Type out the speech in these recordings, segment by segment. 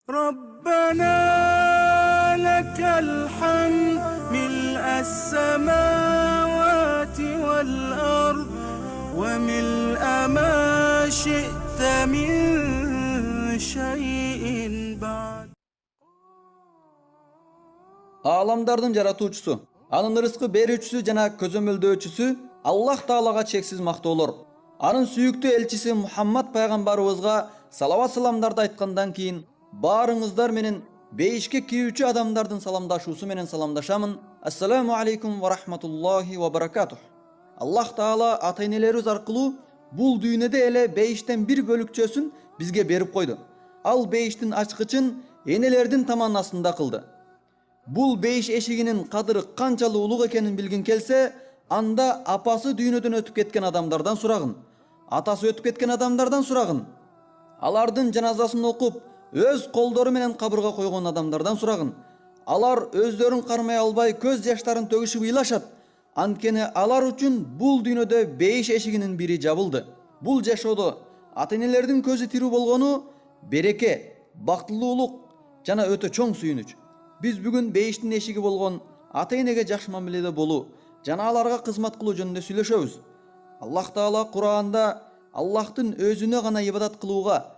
ربنا لك الحمد ملء السماوات والأرض وملء ما شئت من شيء بعد. Аламдардын жаратуучусу, анын рызкы берүүчүсү жана көзөмөлдөөчүсү Аллах Таалага чексиз мактоолор. Анын сүйүктүү элчиси Мухаммад пайгамбарыбызга салават саламдарды айткандан кийин баарыңыздар менен бейишке кирүүчү адамдардын саламдашуусу менен саламдашамын. Ассаламу алейкум ва рахматуллахи ва баракатух. Аллах Таала ата-энелерибиз аркылуу бул дүйнөдө эле бейиштен бир бөлүкчөсүн бизге берип койду. Ал бейиштин ачкычын энелердин таманнасында кылды. Бул бейиш эшигинин кадыры канчалык улук экенин билгин келсе, анда апасы дүйнөдөн өтүп кеткен адамдардан сурагын. Атасы өтүп кеткен адамдардан сурагын. Алардын жаназасын окуп, өз колдору менен кабырга койгон адамдардан сурагын. Алар өздөрүн кармай албай көз жаштарын төгүшүп ыйлашат. Анткени алар үчүн бул дүйнөдө бейиш эшигинин бири жабылды. Бул жашоодо ата-энелердин көзү тирүү болгону береке, бактылуулук жана өтө чоң сүйүнүч. Биз бүгүн бейиштин эшиги болгон ата-энеге жакшы мамиледе болуу жана аларга кызмат кылуу жөнүндө сүйлөшөбүз. Аллах Таала Кур'анда Аллахтын өзүнө гана ибадат кылууга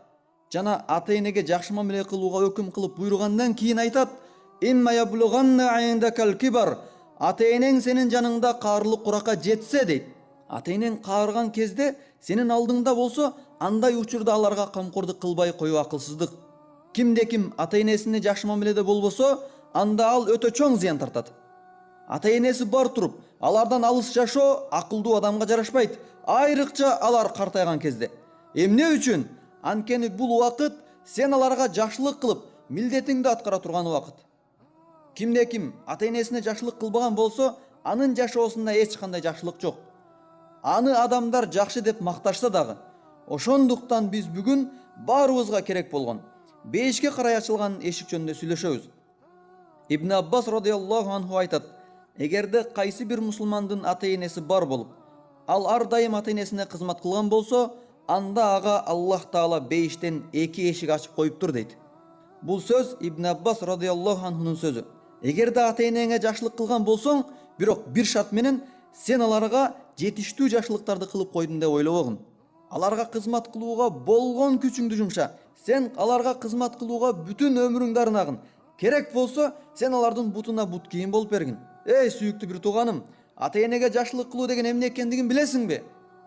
жана ата-энеге жакшы мамиле кылууга өкүм кылып буйругандан кийин айтат: «Имма яблуганна индакал кибар». Ата-энең сенин жаныңда каарылык куракка жетсе дейт. Ата-энең каарыган кезде сенин алдыңда болсо, андай учурда аларга камкордук кылбай коюу акылсыздык. Кимде-ким ата-энесине жакшы мамиледе болбосо, анда ал өтө чоң зыян тартат. Ата-энеси бар туруп, алардан алыс жашоо акылдуу адамга жарашпайт, айрыкча алар картайган кезде. Эмне үчүн? Анткени бул убакыт сен аларга жакшылык кылып, милдетиңди аткара турган убакыт. Кимде-ким ата-энесине жакшылык кылбаган болсо, анын жашоосунда эч кандай жакшылык жок. Аны адамдар жакшы деп макташса дагы. Ошондуктан биз бүгүн баарыбызга керек болгон бейишке карай ачылган эшик жөнүндө сүйлөшөбүз. Ибн Аббас радыйаллаху анху айтат: эгерде кайсы бир мусулмандын ата-энеси бар болуп, ал ар дайым ата-энесине кызмат кылган болсо, анда ага Аллах Таала бейиштен эки эшик ачып коюптур дейт. Бул сөз Ибн Аббас радыйаллаху анхунун сөзү. Эгерде ата-энеңе жакшылык кылган болсоң, бирок бир шарт менен сен аларга жетиштүү жакшылыктарды кылып койдун деп ойлобогун. Аларга кызмат кылууга болгон күчүңдү жумша. Сен аларга кызмат кылууга бүтүн өмүрүңдү арнагын. Керек болсо, сен алардын бутуна бут кийим болуп бергин. Эй сүйүктүү бир тууганым, ата-энеге жакшылык кылуу деген эмне экендигин билесиңби?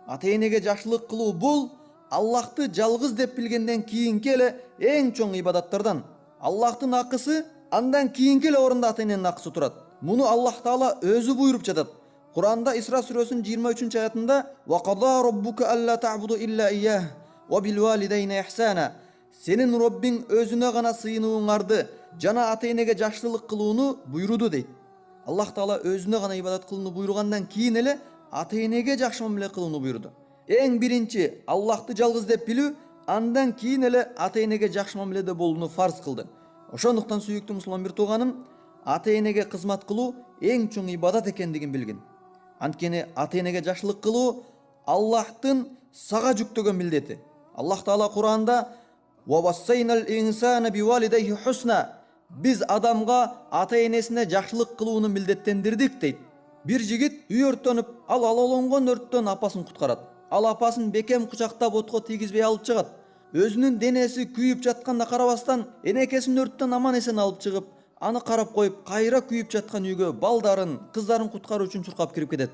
Ата-энеге жакшылык кылуу бул Аллахты жалгыз деп билгенден кийинки эле эң чоң ибадаттардан. Аллахтын акысы андан кийинки эле орунда ата-эненин акысы турат. Муну Аллах Таала өзү буйруп жатат. Кур'анда Исра сүрөсүнүн 23-аятында: "Ва қада раббука алла та'буду илля iyяh ва бил валидайни ихсана". Сенин Роббиң өзүнө гана сыйынууңарды жана ата-энеге жакшылык кылууну буйруду дейт. Аллах Таала өзүнө гана ибадат кылууну буйругандан кийин эле ата-энеге жакшы мамиле кылууну буйруду. Эң биринчи Аллахты жалгыз деп билүү, андан кийин эле ата-энеге жакшы мамиледе болууну фарз кылды. Ошондуктан сүйүктүү мусулман бир тууганым, ата-энеге кызмат кылуу эң чоң ибадат экендигин билгин. Анткени ата-энеге жакшылык кылуу Аллахтын сага жүктөгөн милдети. Аллах Таала Кур'анда: "Ва вассайнал инсана бивалидайхи хусна". Биз адамга ата-энесине жакшылык кылууну милдеттендирдик дейт. Бир жигит үй өрттөнүп, ал алалонгон өрттөн апасын куткарат. Ал апасын бекем кучактап отко тийгизбей алып чыгат. Өзүнүн денеси күйүп жатканда карабастан, энекесин өрттөн аман эсен алып чыгып, аны карап коюп, кайра күйүп жаткан үйгө балдарын, кыздарын куткаруу үчүн чуркап кирип кетет.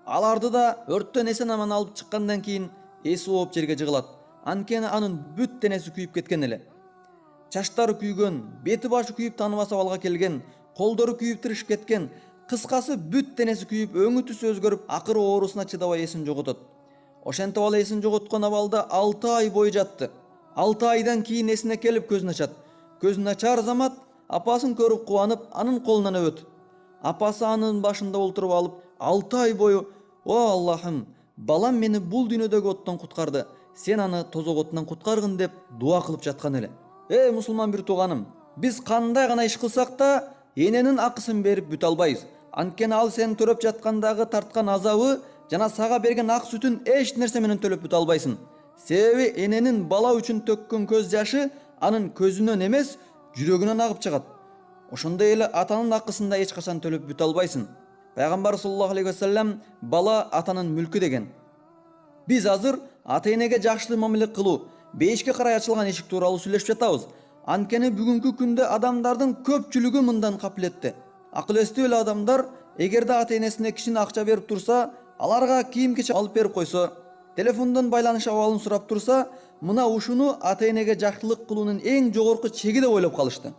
Аларды да өрттөн эсен аман алып чыккандан кийин эси ооп жерге жыгылат. Анткени анын бүт денеси күйүп кеткен эле. Чачтары күйгөн, бети башы күйүп тааныбас абалга келген, колдору күйүп тырышып кеткен, кыскасы бүт денеси күйүп, өңү түсү өзгөрүп, акыры оорусуна чыдабай эсин жоготот. Ошентип ал эсин жоготкон абалда 6 ай бою жатты. 6 айдан кийин эсине келип көзүн ачат. Көзүн ачар замат апасын көрүп кубанып, анын колунан өбөт. Апасы анын башында олтуруп алып, 6 ай бою: "О Аллахым, балам мени бул дүйнөдөгү оттон куткарды. Сен аны тозок оттон куткаргын" деп дуа кылып жаткан эле. Эй мусулман бир тууганым, биз кандай гана иш кылсак да, эненин акысын берип бүтө албайбыз. Анткени ал сен төрөп жаткандагы тарткан азабы жана сага берген ак сүтүн эч нерсе менен төлөп бүтө албайсың. Себеби эненин бала үчүн төккөн көз жашы анын көзүнөн эмес, жүрөгүнөн агып чыгат. Ошондой эле атанын акысын да эч качан төлөп бүтө албайсың. Пайгамбар саллаллаху алейхи вассалам бала атанын мүлкү деген. Биз азыр ата-энеге жакшы мамиле кылуу, бейишке карай ачылган эшик тууралуу сүйлөшүп жатабыз. Анткени бүгүнкү күндө адамдардын көпчүлүгү мындан капилетти. Акыл эстүү эле адамдар эгерде ата-энесине кичине акча берип турса, аларга кийим-кечек алып берип койсо, телефондон байланыш абалын сурап турса, мына ушуну ата-энеге жакшылык кылуунун эң жогорку чеги деп ойлоп калышты.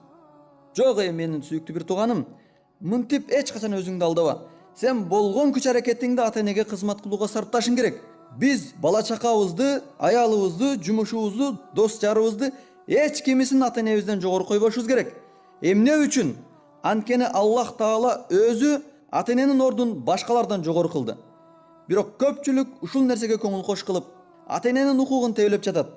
Жок менин сүйүктүү бир тууганым, мынтип эч качан өзүңдү алдаба. Сен болгон күч аракетиңди ата-энеге кызмат кылууга сарпташың керек. Биз бала чакабызды, аялыбызды, жумушубузду, дос жарыбызды эч кимисин ата-энебизден жогору койбошубуз керек. Эмне үчүн? Анткени Аллах Таала өзү ата-эненин ордун башкалардан жогору кылды. Бирок көпчүлүк ушул нерсеге көңүл кош кылып, ата-эненин укугун тейлеп жатат.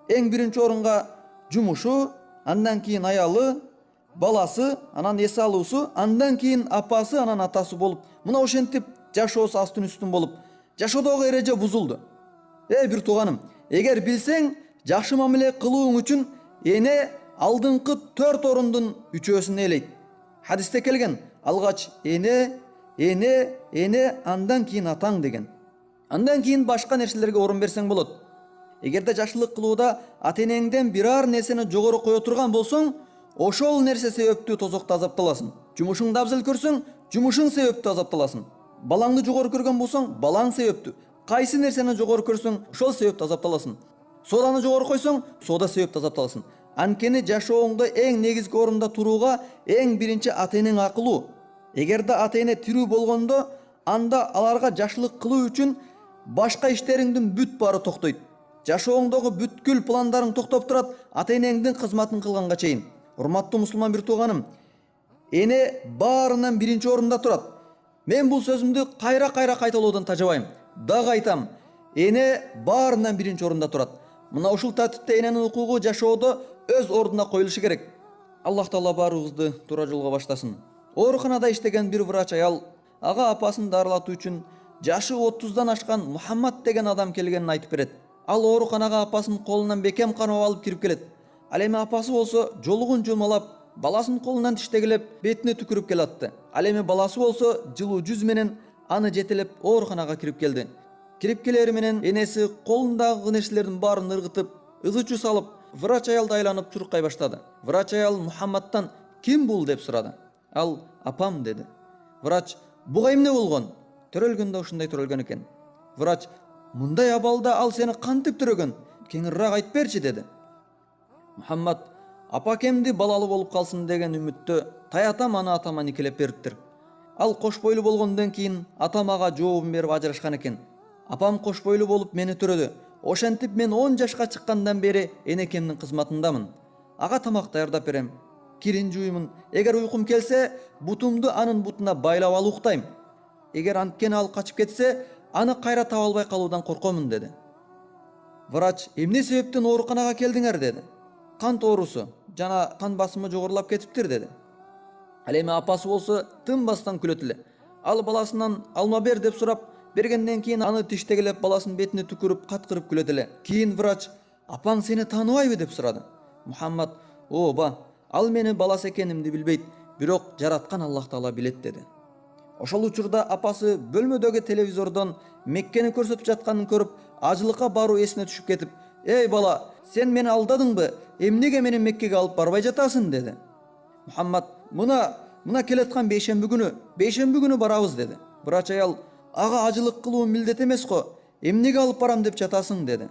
Эң биринчи орунга жумушу, андан кийин аялы, баласы, анан эс алуусу, андан кийин апасы, анан атасы болуп, мына ошентип жашоосу астын үстүн болуп, жашоодогу эреже бузулду. Бир тууганым, эгер билсең, жакшы мамиле кылууң үчүн эне алдыңкы 4 орундун 3-өсүн ээлейт. Хадисте келген, алгач эне, андан кийин атаң деген. Андан кийин башка нерселерге орун берсең болот. Эгерде жакшылык кылууда ата-энеңден бирар нерсени жогору кое турган болсоң, ошол нерсе себептүү тозокто азапталасың. Жумушуңду абзал көрсөң, жумушуң себептүү азапталасың. Балаңды жогору көргөн болсоң, балаң себептүү. Кайсы нерсени жогору көрсөң, ошол себептүү азапталасың. Сооданы жогору койсоң, соода себептүү азапталасың. Анткени жашооңдо эң негизги орунда турууга эң биринчи ата-энең акылуу. Эгерде ата-эне тирүү болгондо, анда аларга жакшылык кылуу үчүн башка иштериңдин бүт баары токтойт. Жашооңдогу бүткүл пландарың токтоп турат ата-энеңдин кызматын кылганга чейин. Урматтуу мусулман бир тууганым, эне баарынан биринчи орунда турат. Мен бул сөзүмдү кайра кайталоодан тажабайм. Дагы айтам, эне баарынан биринчи орунда турат. Мына ушул тартипте эненин укугу жашоодо өз ордуна коюлушу керек. Аллах Таала баарыбызды туура жолго баштасын. Ооруканада иштеген бир врач аял ага апасын дарылатуу үчүн жашы 30-дан ашкан Мухаммад деген адам келгенин айтып берет. Ал ооруканага апасынын колунан бекем кармап алып кирип келет. Ал эми апасы болсо жолугун жумалап, баласынын колунан тиштегилеп, бетине түкүрүп келатты. Ал эми баласы болсо жылуу жүз менен аны жетелеп ооруканага кирип келди. Кирип келери менен энеси колундагы нерселердин баарын ыргытып, ызы чуу салып, врач аялды айланып чуркай баштады. Врач аял Мухаммадтан "Ким бул?" деп сурады. Ал "Апам" деди. Врач "Буга эмне болгон?" "Төрөлгөндө ушундай төрөлгөн экен." Врач "Мындай абалда ал сени кантип төрөгөн? Кеңирирээк айтып берчи" деди. Мухаммад апакемди балалы болуп калсын деген үмүттө таятам аны атама никелеп бериптир. Ал кош бойлуу болгондон кийин атам ага жообун берип ажырашкан экен. Апам кош бойлуу болуп мени төрөдү. Ошентип мен 10 жашка чыккандан бери энекемдин кызматындамын. Ага тамак даярдап берем, кирин жуймун. Эгер уйкум келсе, бутумду анын бутуна байлап алып уктайм. Эгер анткени ал качып кетсе, аны кайра таба албай калуудан коркомун деди. Врач "Эмне себептен ооруканага келдиңер?" деди. "Кант оорусу, жана кан басымы жогорулап кетиптир" деди. Ал эми апасы болсо тынбастан күлөт эле. Ал баласынан "Алма бер" деп сурап, бергенден кийин аны тиштегилеп баласынын бетине түкүрүп каткырып күлөт эле. Кийин врач "Апаң сени тааныбайбы?" деп сурады. Мухаммад "Ооба, ал мени баласы экенимди билбейт, бирок жараткан Аллах Таала билет" деди. Ошол учурда апасы бөлмөдөгү телевизордон Меккени көрсөтүп жатканын көрүп, ажылыкка баруу эсине түшүп кетип, "Эй бала, сен мени алдадыңбы? Эмнеге мени Меккеге алып барбай жатасың?" деди. Мухаммад "Мына келаткан бейшемби күнү барабыз" деди. Врач аял "Ага ажылык кылуу милдет эмес го. Эмнеге алып барам деп жатасың?" деди.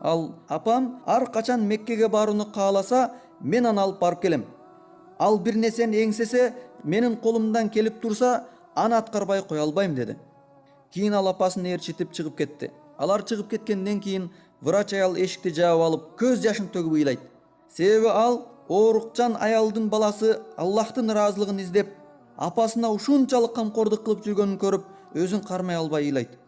Ал "Апам ар качан Меккеге барууну кааласа, мен аны алып барып келем. Ал бир нерсени эңсесе, менин колумдан келип турса, аны аткарбай кое албайм" деди. Кийин ал апасын ээрчитип чыгып кетти. Алар чыгып кеткенден кийин врач аял эшикти жаап алып, көз жашын төгүп ыйлайт. Себеби ал оорукчан аялдын баласы Аллахтын ыраазылыгын издеп, апасына ушунчалык камкордук кылып жүргөнүн көрүп, өзүн кармай албай ыйлайт.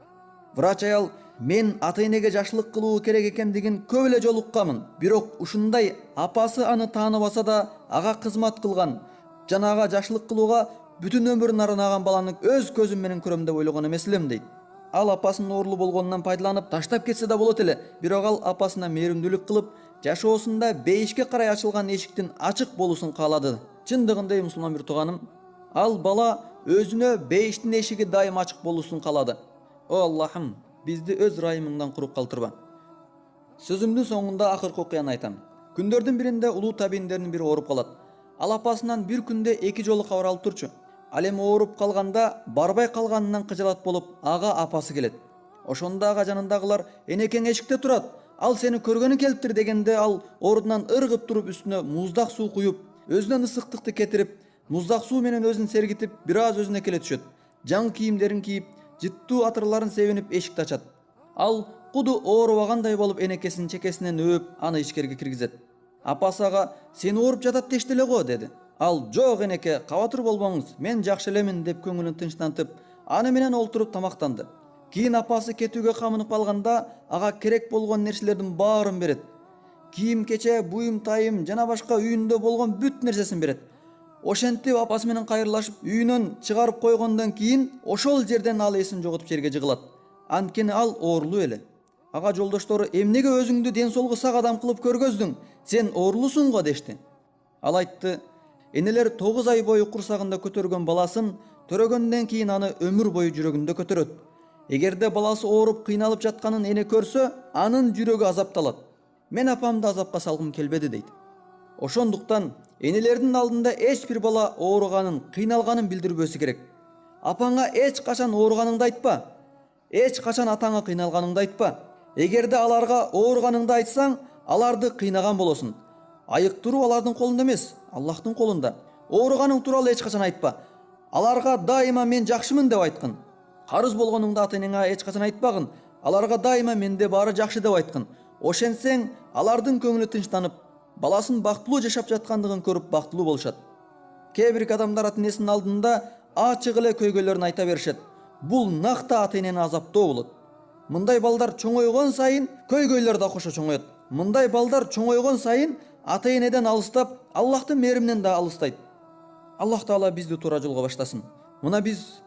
Врач аял "Мен ата-энеге жакшылык кылуу керек экендигин көп эле жолу укканмын. Бирок ушундай апасы аны тааныбаса да ага кызмат кылган, жана ага жакшылык кылууга бүтүн өмүрүн арнаган баланы өз көзүм менен көрөм деп ойлогон эмес элем" дейт. Ал апасынын оорлуу болгонунан пайдаланып таштап кетсе да болот эле, бирок ал апасына мээримдүүлүк кылып, жашоосунда бейишке карай ачылган эшиктин ачык болуусун каалады. Чындыгында мусулман бир тууганым, ал бала өзүнө бейиштин эшиги дайым ачык болуусун каалады. О Аллахым, бизди өз ырайымыңдан куруп калтырба. Сөзүмдүн соңунда акыркы окуяны айтам. Күндөрдүн биринде улуу табийиндердин бири ооруп калат. Ал апасынан бир күндө 2 жолу кабар алып турчу. Ал эми ооруп калганда барбай калганынан кыжалат болуп ага апасы келет. Ошондо ага жанындагылар энекең эшикте турат, ал сени көргөнү келиптир дегенде ал ордунан ыргып туруп үстүнө муздак суу куюп, өзүнөн ысыктыкты кетирип, муздак суу менен өзүн сергитип, бир аз өзүнө келе түшөт. Жаңы кийимдерин кийип, жыттуу атырларын себинип эшикти ачат. Ал куду оорубагандай болуп энекесинин чекесинен өөп, аны ичкерге киргизет. Апасы ага сени ооруп жатат дешти эле го деди. Ал жок энеке, кабатыр болбоңуз, мен жакшы элемин деп көңүлүн тынчтантып, аны менен олтуруп тамактанды. Кийин апасы кетүүгө камынып калганда ага керек болгон нерселердин баарын берет. Кийим кече, буюм тайым жана башка үйүндө болгон бүт нерсесин берет. Ошентип апасы менен кайрылышып үйүнөн чыгарып койгондон кийин ошол жерден ал эсин жоготуп жерге жыгылат. Анткени ал оорулуу эле. Ага жолдоштору эмнеге өзүңдү ден соолугу сак адам кылып көргөздүң? Сен оорулуусуң го дешти. Ал айтты: энелер 9 ай бою курсагында көтөргөн баласын төрөгөндөн кийин аны өмүр бою жүрөгүндө көтөрөт. Эгерде баласы ооруп кыйналып жатканын эне көрсө, анын жүрөгү азапталат. Мен апамды азапка салгым келбеди дейт. Ошондуктан энелердин алдында эч бир бала ооруганын, кыйналганын билдирбөсү керек. Апаңа эч качан ооруганыңды айтпа. Эч качан атаңа кыйналганыңды айтпа. Эгерде аларга ооруганыңды айтсаң, аларды кыйнаган болосуң. Айыктыруу алардын колунда эмес, Аллахтын колунда. Ооруганың тууралуу эч качан айтпа. Аларга дайыма мен жакшымын деп айткын. Карыз болгонуңду ата-энеңе эч качан айтпагын. Аларга дайыма менде баары жакшы деп айткын. Ошентсең, алардын көңүлү тынчтанып, баласын бактылуу жашап жаткандыгын көрүп бактылуу болушат. Кээ бир адамдар ата-энесинин алдында ачык эле көйгөйлөрүн айта беришет. Бул накта ата-энени азаптоо болот. Мындай балдар чоңойгон сайын көйгөйлөр да кошо чоңоет. Мындай балдар чоңойгон сайын ата-энеден алыстап, Аллахтын мээриминен да алыстайт. Аллах Таала бизди туура жолго баштасын. Мына биз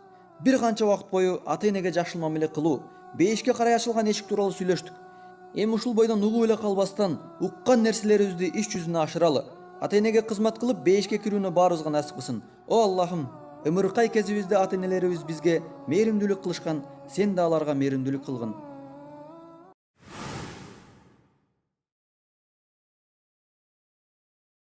бир канча убакыт бою ата-энеге жакшы мамиле кылуу, бейишке карай ачылган эшик тууралуу сүйлөштүк. Эми ушул бойдон угуп эле калбастан, уккан нерселерибизди иш жүзүнө ашыралы. Ата-энеге кызмат кылып, бейишке кирүүнү баарыбызга насип кылсын. О Аллахым, ымыркай кезибизде ата-энелерибиз бизге мээримдүүлүк кылышкан, сен да аларга мээримдүүлүк кылгын.